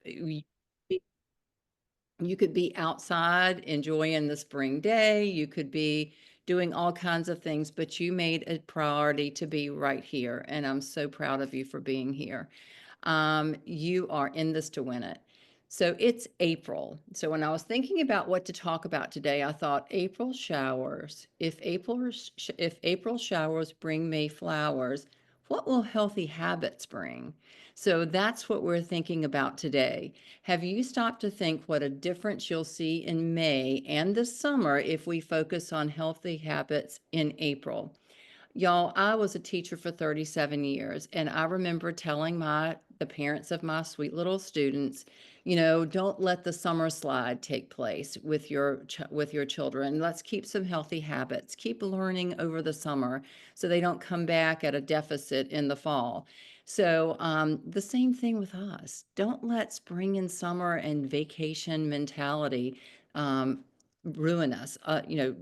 You you could be outside enjoying the spring day. You could be doing all kinds of things, but you made a priority to be right here. And I'm so proud of you for being here. You are in this to win it. So it's April. So when I was thinking about what to talk about today, I thought April showers. If April showers bring May flowers, what will healthy habits bring? So that's what we're thinking about today. Have you stopped to think what a difference you'll see in May and the summer if we focus on healthy habits in April? Y'all, I was a teacher for 37 years, and I remember telling the parents of my sweet little students, don't let the summer slide take place with your children. Let's keep some healthy habits. Keep learning over the summer so they don't come back at a deficit in the fall. So, the same thing with us. Don't let spring and summer and vacation mentality um, ruin us,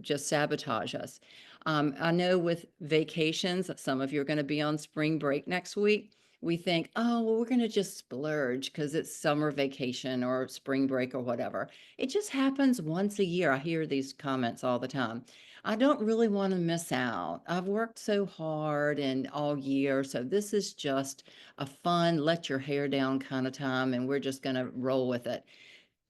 just sabotage us. I know with vacations, some of you are going to be on spring break next week. We think, oh, well, we're going to just splurge because it's summer vacation or spring break or whatever. It just happens once a year. I hear these comments all the time. I don't really want to miss out. I've worked so hard and all year. So this is just a fun, let your hair down kind of time, and we're just going to roll with it.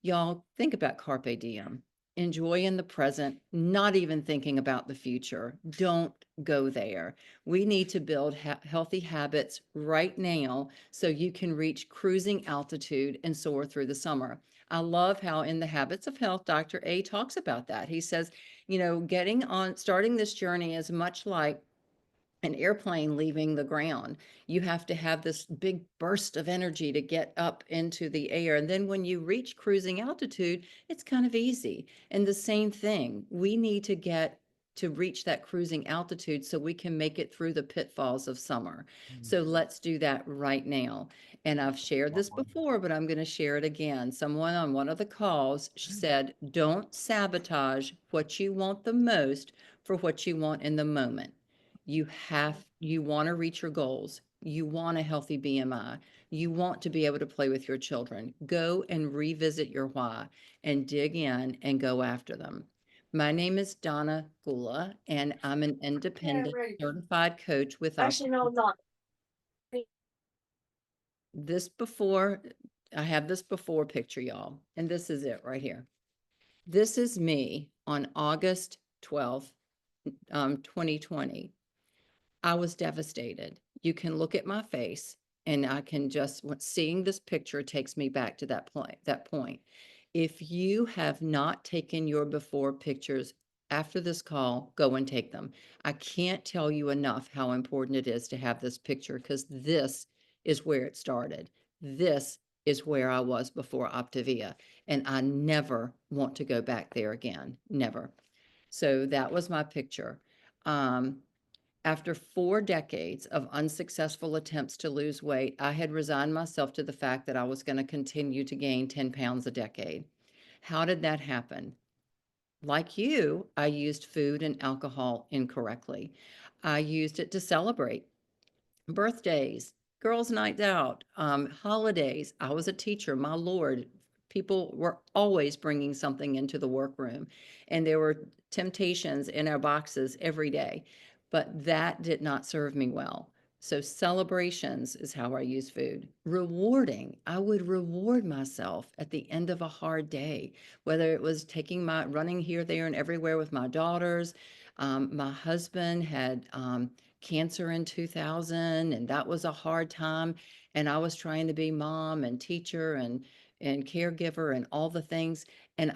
Y'all, think about carpe diem. Enjoy in the present, not even thinking about the future. Don't go there. We need to build healthy habits right now so you can reach cruising altitude and soar through the summer. I love how in the Habits of Health, Dr. A talks about that. He says, starting this journey is much like an airplane leaving the ground. You have to have this big burst of energy to get up into the air. And then when you reach cruising altitude, it's kind of easy. And the same thing, we need to get to reach that cruising altitude so we can make it through the pitfalls of summer. So let's do that right now. And I've shared this before, but I'm going to share it again. Someone on one of the calls said, don't sabotage what you want the most for what you want in the moment. You want to reach your goals. You want a healthy BMI. You want to be able to play with your children. Go and revisit your why and dig in and go after them. My name is Donna Goulah, and I'm an independent certified coach with Actually, no, not. this before. I have this before picture, y'all, and this is it right here. This is me on August 12th, 2020. I was devastated. You can look at my face and I can just seeing this picture takes me back to that point. If you have not taken your before pictures after this call, go and take them. I can't tell you enough how important it is to have this picture because this is where it started. This is where I was before Optavia, and I never want to go back there again. Never. So that was my picture. Um, After 4 decades of unsuccessful attempts to lose weight, I had resigned myself to the fact that I was going to continue to gain 10 pounds a decade. How did that happen? Like you, I used food and alcohol incorrectly. I used it to celebrate birthdays, girls' nights out, holidays. I was a teacher, my Lord. People were always bringing something into the workroom, and there were temptations in our boxes every day, but that did not serve me well. So, celebrations is how I use food. Rewarding, I would reward myself at the end of a hard day, whether it was running here, there, and everywhere with my daughters. My husband had cancer in 2000, and that was a hard time, and I was trying to be mom and teacher and caregiver and all the things, and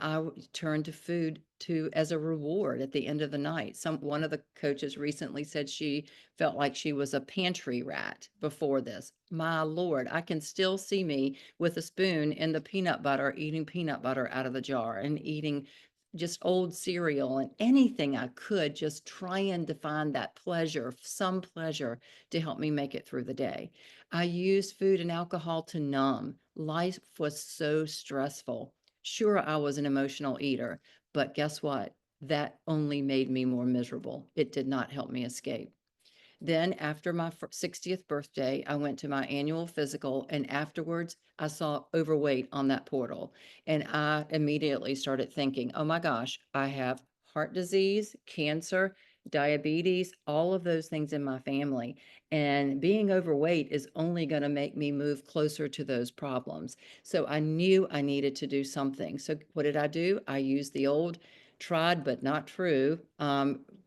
turned to food to as a reward at the end of the night. One of the coaches recently said she felt like she was a pantry rat before this. My Lord, I can still see me with a spoon in the peanut butter, eating peanut butter out of the jar and eating just old cereal and anything I could, just trying to find that pleasure, some pleasure to help me make it through the day. I used food and alcohol to numb. Life was so stressful. Sure, I was an emotional eater, but guess what? That only made me more miserable. It did not help me escape. Then after my 60th birthday, I went to my annual physical, and afterwards I saw overweight on that portal. And I immediately started thinking, oh my gosh, I have heart disease, cancer, diabetes, all of those things in my family. And being overweight is only going to make me move closer to those problems. So I knew I needed to do something. So what did I do? I used the old tried but not true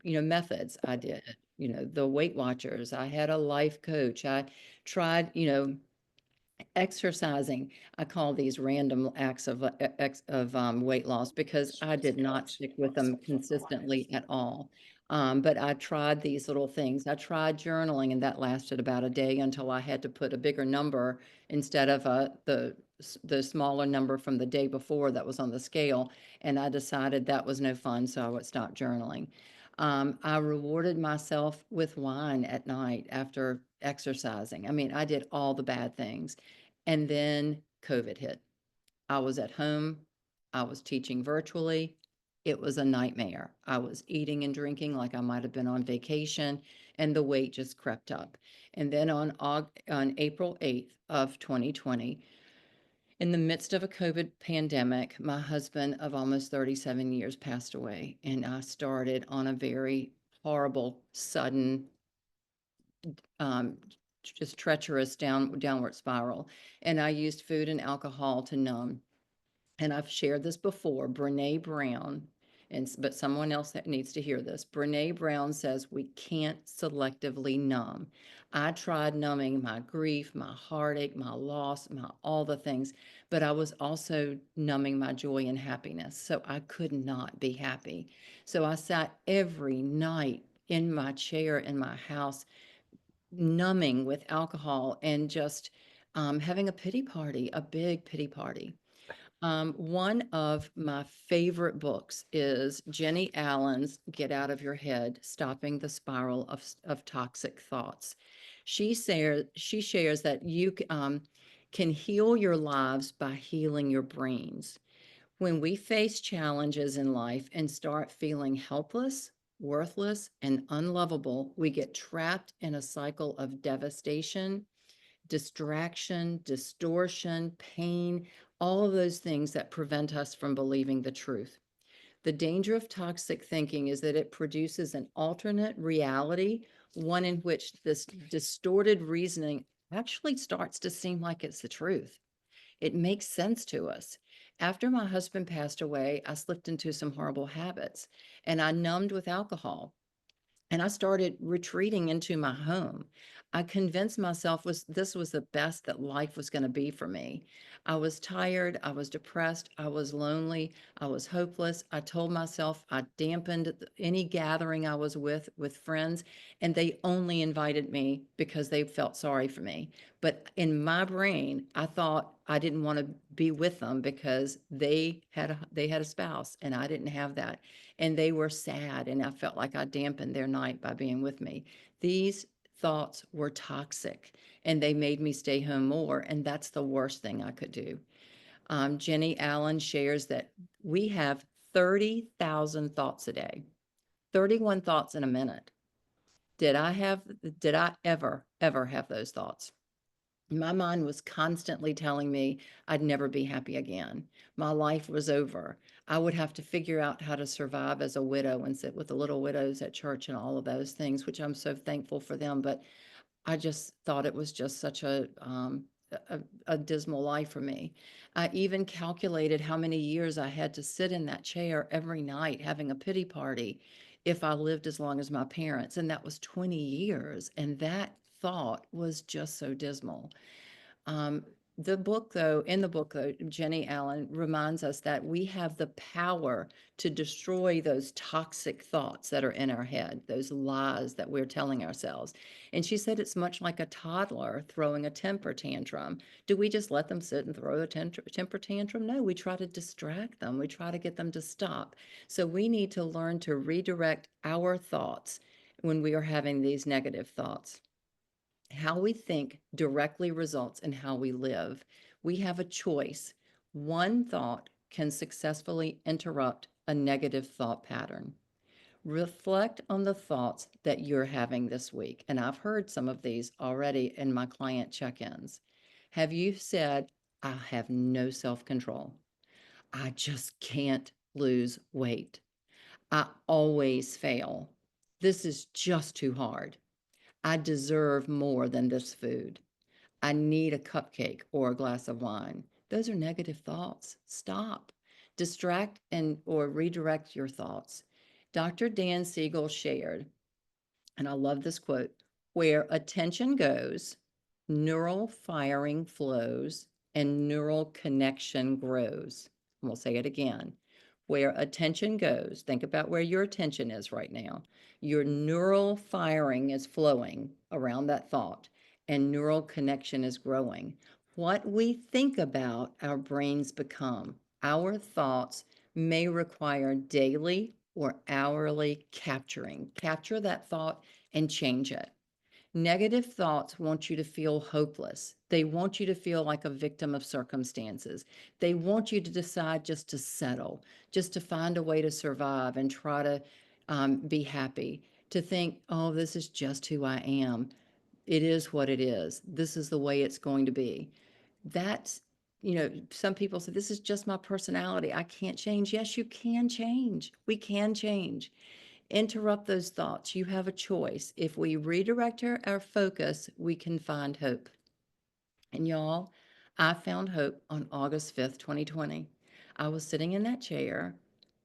methods. I did, the Weight Watchers. I had a life coach. I tried, exercising. I call these random acts of weight loss because I did not stick with them consistently at all. But I tried these little things. I tried journaling, and that lasted about a day until I had to put a bigger number instead of the smaller number from the day before that was on the scale. And I decided that was no fun, so I would stop journaling. I rewarded myself with wine at night after exercising. I mean, I did all the bad things. And then COVID hit. I was at home. I was teaching virtually. It was a nightmare. I was eating and drinking like I might have been on vacation, and the weight just crept up. And then on April 8th of 2020, in the midst of a COVID pandemic, my husband of almost 37 years passed away, and I started on a very horrible, sudden, um, just treacherous downward spiral. And I used food and alcohol to numb. And I've shared this before. Brene Brown, but someone else that needs to hear this. Brene Brown says we can't selectively numb. I tried numbing my grief, my heartache, my loss, my all the things, but I was also numbing my joy and happiness. So I could not be happy. So I sat every night in my chair in my house, numbing with alcohol and just having a pity party, a big pity party. One of my favorite books is Jenny Allen's Get Out of Your Head, Stopping the Spiral of Toxic Thoughts. She shares that you can heal your lives by healing your brains. When we face challenges in life and start feeling helpless, worthless, and unlovable, we get trapped in a cycle of devastation, distraction, distortion, pain, all of those things that prevent us from believing the truth. The danger of toxic thinking is that it produces an alternate reality, one in which this distorted reasoning actually starts to seem like it's the truth. It makes sense to us. After my husband passed away, I slipped into some horrible habits and I numbed with alcohol. And I started retreating into my home. I convinced myself this was the best that life was going to be for me. I was tired, I was depressed, I was lonely, I was hopeless. I told myself I dampened any gathering I was with friends, and they only invited me because they felt sorry for me. But in my brain, I thought I didn't want to be with them because they had a spouse and I didn't have that, and they were sad, and I felt like I dampened their night by being with me. These thoughts were toxic, and they made me stay home more, and that's the worst thing I could do. Jenny Allen shares that we have 30,000 thoughts a day, 31 thoughts in a minute. Did I ever have those thoughts? My mind was constantly telling me I'd never be happy again. My life was over. I would have to figure out how to survive as a widow and sit with the little widows at church and all of those things, which I'm so thankful for them. But I just thought it was just such a dismal life for me. I even calculated how many years I had to sit in that chair every night having a pity party if I lived as long as my parents. And that was 20 years. And that thought was just so dismal. Um, in the book, though, Jenny Allen reminds us that we have the power to destroy those toxic thoughts that are in our head, those lies that we're telling ourselves. And she said it's much like a toddler throwing a temper tantrum. Do we just let them sit and throw a temper tantrum? No, we try to distract them. We try to get them to stop. So we need to learn to redirect our thoughts when we are having these negative thoughts. How we think directly results in how we live. We have a choice. One thought can successfully interrupt a negative thought pattern. Reflect on the thoughts that you're having this week. And I've heard some of these already in my client check ins. Have you said, I have no self control? I just can't lose weight. I always fail. This is just too hard. I deserve more than this food. I need a cupcake or a glass of wine. Those are negative thoughts. Stop. Distract and or redirect your thoughts. Dr. Dan Siegel shared, and I love this quote, where attention goes, neural firing flows and neural connection grows. And we'll say it again. Where attention goes, think about where your attention is right now. Your neural firing is flowing around that thought, and neural connection is growing. What we think about, our brains become. Our thoughts may require daily or hourly capturing. Capture that thought and change it. Negative thoughts want you to feel hopeless. They want you to feel like a victim of circumstances. They want you to decide just to settle, just to find a way to survive and try to be happy, to think, oh, this is just who I am. It is what it is. This is the way it's going to be. That's, some people say, this is just my personality. I can't change. Yes, you can change. We can change. Interrupt those thoughts. You have a choice. If we redirect our focus, we can find hope. And y'all, I found hope on August 5th, 2020. I was sitting in that chair,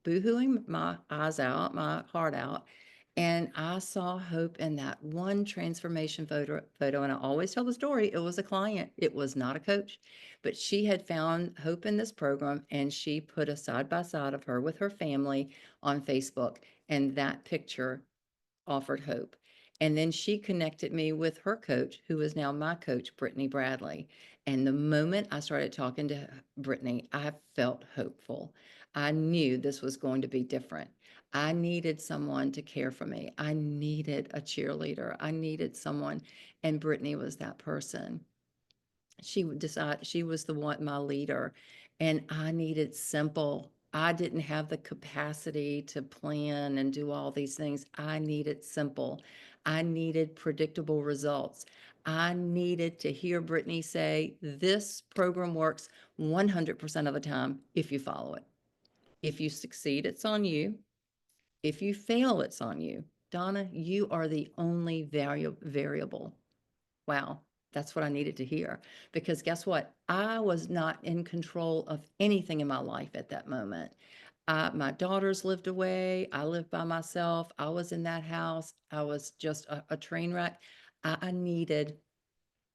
boohooing my eyes out, my heart out, and I saw hope in that one transformation photo. And I always tell the story, it was a client. It was not a coach, but she had found hope in this program and she put a side by side of her with her family on Facebook. And that picture offered hope. And then she connected me with her coach, who is now my coach, Brittany Bradley. And the moment I started talking to Brittany, I felt hopeful. I knew this was going to be different. I needed someone to care for me. I needed a cheerleader. I needed someone, and Brittany was that person. She would decide she was the one, my leader, and I needed simple. I didn't have the capacity to plan and do all these things. I needed simple. I needed predictable results. I needed to hear Brittany say, this program works 100% of the time if you follow it. If you succeed, it's on you. If you fail, it's on you. Donna, you are the only variable. Wow, that's what I needed to hear. Because guess what? I was not in control of anything in my life at that moment. My daughters lived away. I lived by myself. I was in that house. I was just a train wreck. I needed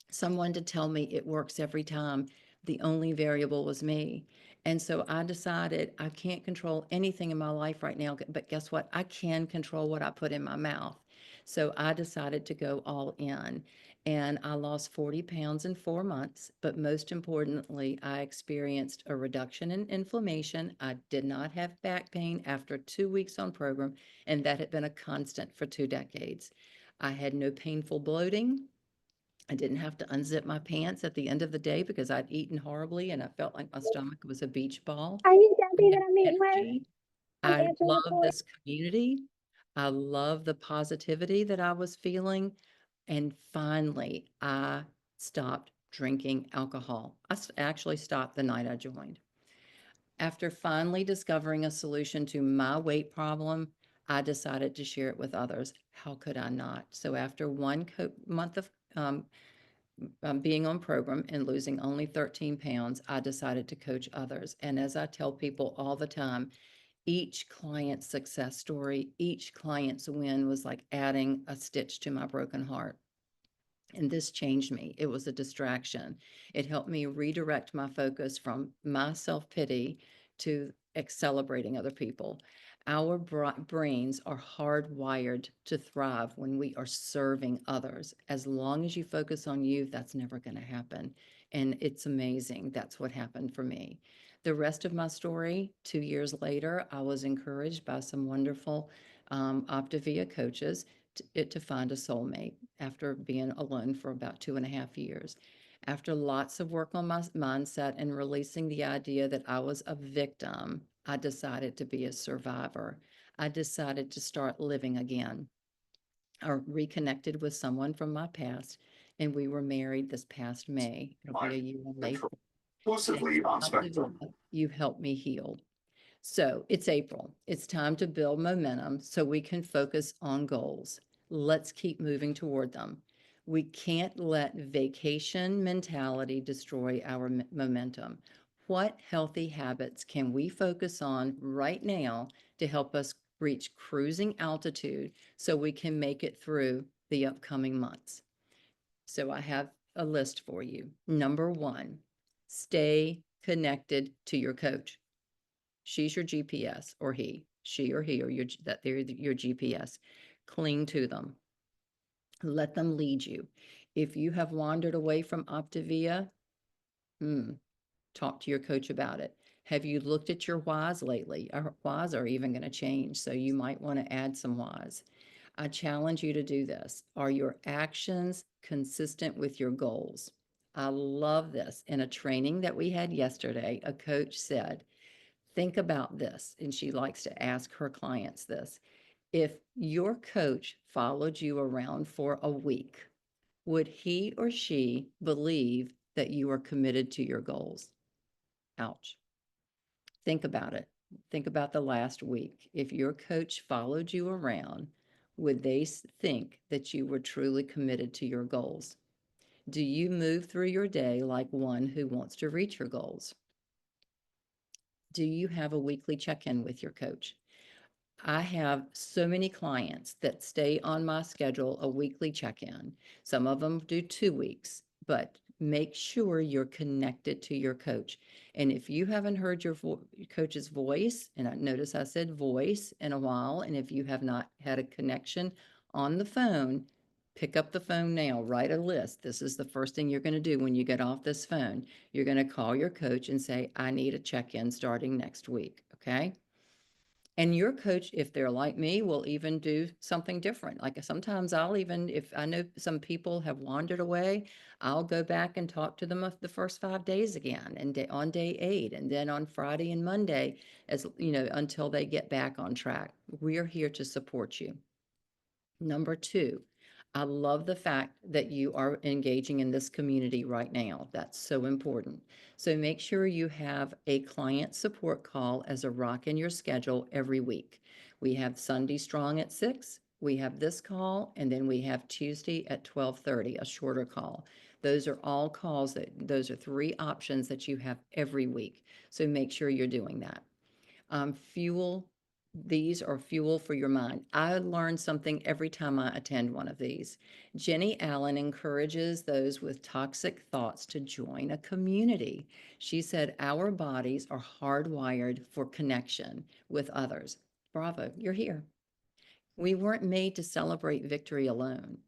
someone to tell me it works every time. The only variable was me. And so I decided I can't control anything in my life right now, but guess what? I can control what I put in my mouth. So I decided to go all in. And I lost 40 pounds in 4 months. But most importantly, I experienced a reduction in inflammation. I did not have back pain after 2 weeks on program, and that had been a constant for 2 decades. I had no painful bloating. I didn't have to unzip my pants at the end of the day because I'd eaten horribly and I felt like my stomach was a beach ball. Are you I Debbie that had I'm meeting with? energy. I'm I answering the love phone. this community. I love the positivity that I was feeling. And finally, I stopped drinking alcohol. I actually stopped the night I joined. After finally discovering a solution to my weight problem, I decided to share it with others. How could I not? So after one month of being on program and losing only 13 pounds, I decided to coach others. And as I tell people all the time, each client's success story, each client's win was like adding a stitch to my broken heart. And this changed me. It was a distraction. It helped me redirect my focus from my self pity to celebrating other people. Our brains are hardwired to thrive when we are serving others. As long as you focus on you, that's never going to happen. And it's amazing. That's what happened for me. The rest of my story, 2 years later, I was encouraged by some wonderful Optavia coaches to find a soulmate after being alone for about 2.5 years. After lots of work on my mindset and releasing the idea that I was a victim, I decided to be a survivor. I decided to start living again, or reconnected with someone from my past, and we were married this past May. It'll be a year on May 4th. Exclusively on Optiva, Spectrum. you helped me heal. So it's April. It's time to build momentum so we can focus on goals. Let's keep moving toward them. We can't let vacation mentality destroy our momentum. What healthy habits can we focus on right now to help us reach cruising altitude so we can make it through the upcoming months? So I have a list for you. Number one, stay connected to your coach. She's your GPS, or she or he, or they're your GPS. Cling to them. Let them lead you. If you have wandered away from Optavia, talk to your coach about it. Have you looked at your whys lately? Our whys are even going to change, so you might want to add some whys. I challenge you to do this. Are your actions consistent with your goals? I love this. In a training that we had yesterday, a coach said, think about this, and she likes to ask her clients this. If your coach followed you around for a week, would he or she believe that you are committed to your goals? Ouch. Think about it. Think about the last week. If your coach followed you around, would they think that you were truly committed to your goals? Do you move through your day like one who wants to reach your goals? Do you have a weekly check-in with your coach? I have so many clients that stay on my schedule a weekly check-in. Some of them do 2 weeks, but make sure you're connected to your coach. And if you haven't heard your coach's voice, and I notice I said voice in a while, and if you have not had a connection on the phone, pick up the phone now, write a list. This is the first thing you're going to do when you get off this phone. You're going to call your coach and say, I need a check-in starting next week. Okay. And your coach, if they're like me, will even do something different. Like sometimes I'll even, if I know some people have wandered away, I'll go back and talk to them of the first 5 days again, and on day 8, and then on Friday and Monday, as you know, until they get back on track. We're here to support you. Number 2, I love the fact that you are engaging in this community right now. That's so important. So make sure you have a client support call as a rock in your schedule every week. We have Sunday Strong at 6. We have this call, and then we have Tuesday at 12:30, a shorter call. Those are all calls those are 3 options that you have every week. So make sure you're doing that. Fuel, these are fuel for your mind. I learn something every time I attend one of these. Jenny Allen encourages those with toxic thoughts to join a community. She said, our bodies are hardwired for connection with others. Bravo, you're here. We weren't made to celebrate victory alone,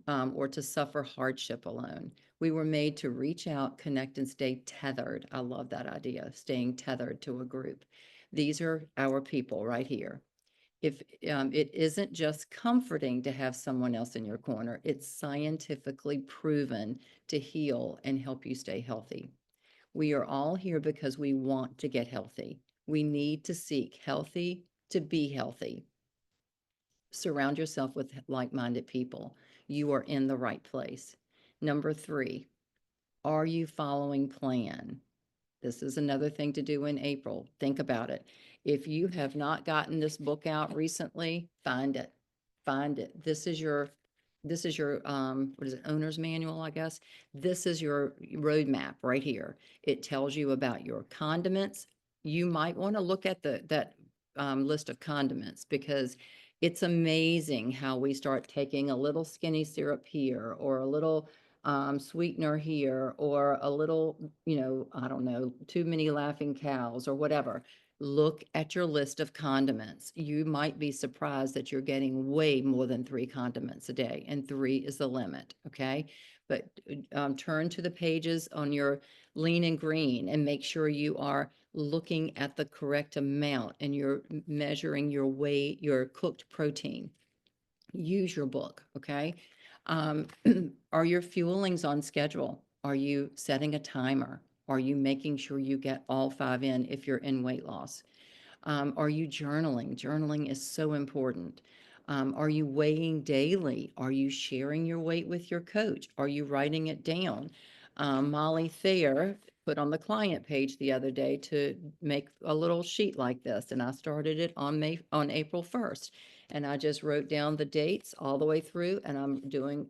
or to suffer hardship alone. We were made to reach out, connect, and stay tethered. I love that idea, staying tethered to a group. These are our people right here. If it isn't just comforting to have someone else in your corner, it's scientifically proven to heal and help you stay healthy. We are all here because we want to get healthy. We need to seek healthy to be healthy. Surround yourself with like-minded people. You are in the right place. Number 3, are you following plan? This is another thing to do in April. Think about it. If you have not gotten this book out recently, find it. Find it. This is your what is it, owner's manual, I guess. This is your roadmap right here. It tells you about your condiments. You might want to look at that list of condiments, because it's amazing how we start taking a little skinny syrup here, or a little sweetener here, or a little, I don't know, too many laughing cows or whatever. Look at your list of condiments. You might be surprised that you're getting way more than 3 condiments a day, and 3 is the limit, okay? But turn to the pages on your lean and green and make sure you are looking at the correct amount, and you're measuring your weight, your cooked protein. Use your book, okay? Um, are your fuelings on schedule? Are you setting a timer? Are you making sure you get all 5 in if you're in weight loss? Are you journaling? Journaling is so important. Are you weighing daily? Are you sharing your weight with your coach? Are you writing it down? Molly Thayer put on the client page the other day to make a little sheet like this, and I started it on April 1st. And I just wrote down the dates all the way through, and I'm doing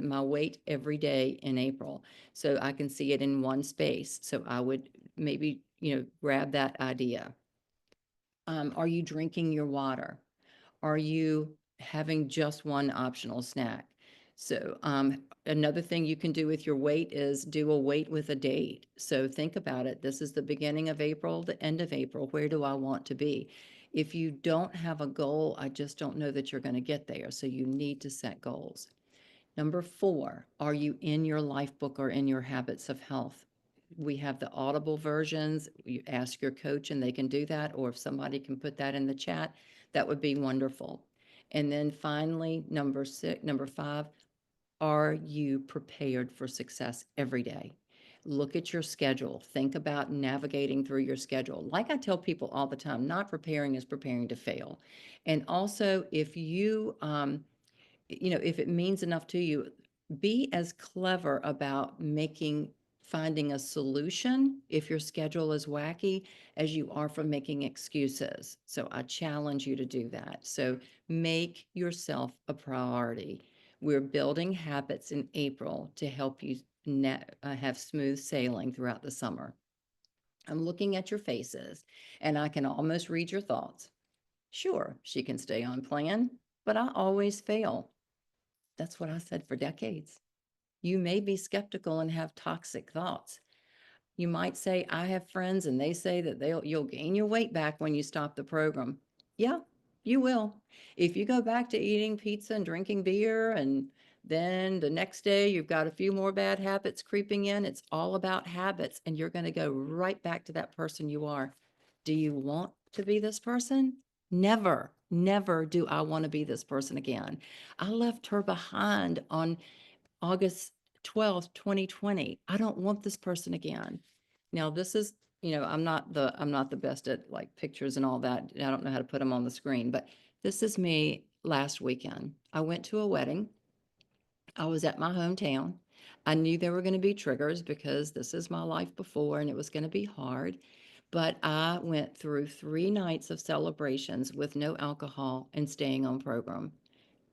my weight every day in April, so I can see it in one space. So I would maybe, grab that idea. Are you drinking your water? Are you having just one optional snack? So, another thing you can do with your weight is do a weight with a date. So think about it. This is the beginning of April, the end of April. Where do I want to be? If you don't have a goal, I just don't know that you're going to get there. So you need to set goals. Number 4, are you in your life book or in your habits of health? We have the Audible versions. You ask your coach and they can do that, or if somebody can put that in the chat, that would be wonderful. And then finally, number 5, are you prepared for success every day? Look at your schedule. Think about navigating through your schedule. Like I tell people all the time, not preparing is preparing to fail. And also, if it means enough to you, be as clever about finding a solution if your schedule is wacky as you are from making excuses. So I challenge you to do that. So make yourself a priority. We're building habits in April to help you have smooth sailing throughout the summer. I'm looking at your faces and I can almost read your thoughts. Sure, she can stay on plan, but I always fail. That's what I said for decades. You may be skeptical and have toxic thoughts. You might say, I have friends and they say that you'll gain your weight back when you stop the program. Yeah, you will. If you go back to eating pizza and drinking beer and then the next day you've got a few more bad habits creeping in, it's all about habits and you're going to go right back to that person you are. Do you want to be this person? Never, never do I want to be this person again. I left her behind on August 12th, 2020. I don't want this person again. Now, this is, I'm not the best at like pictures and all that. I don't know how to put them on the screen, but this is me last weekend. I went to a wedding. I was at my hometown. I knew there were going to be triggers because this is my life before and it was going to be hard. But I went through 3 nights of celebrations with no alcohol and staying on program.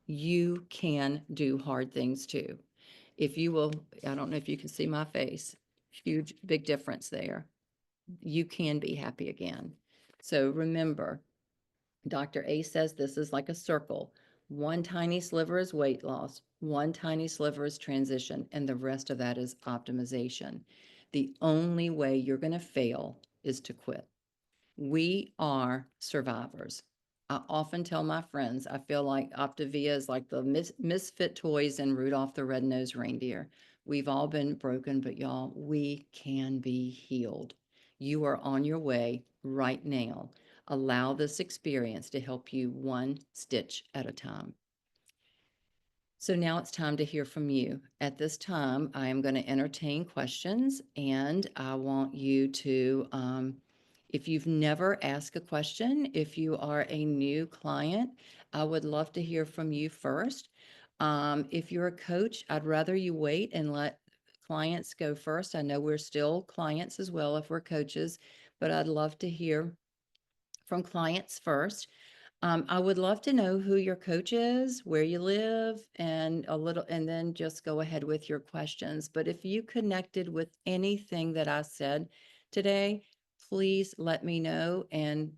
You can do hard things too. If you will, I don't know if you can see my face, huge, big difference there. You can be happy again. So remember, Dr. A says this is like a circle. One tiny sliver is weight loss, one tiny sliver is transition, and the rest of that is optimization. The only way you're going to fail is to quit. We are survivors. I often tell my friends, I feel like Optavia is like the misfit toys in Rudolph the Red-Nosed Reindeer. We've all been broken, but y'all, we can be healed. You are on your way right now. Allow this experience to help you one stitch at a time. So now it's time to hear from you. At this time, I am going to entertain questions, and I want you to, if you've never asked a question, if you are a new client, I would love to hear from you first. If you're a coach, I'd rather you wait and let clients go first. I know we're still clients as well if we're coaches, but I'd love to hear from clients first. I would love to know who your coach is, where you live, and then just go ahead with your questions. But if you connected with anything that I said today, please let me know and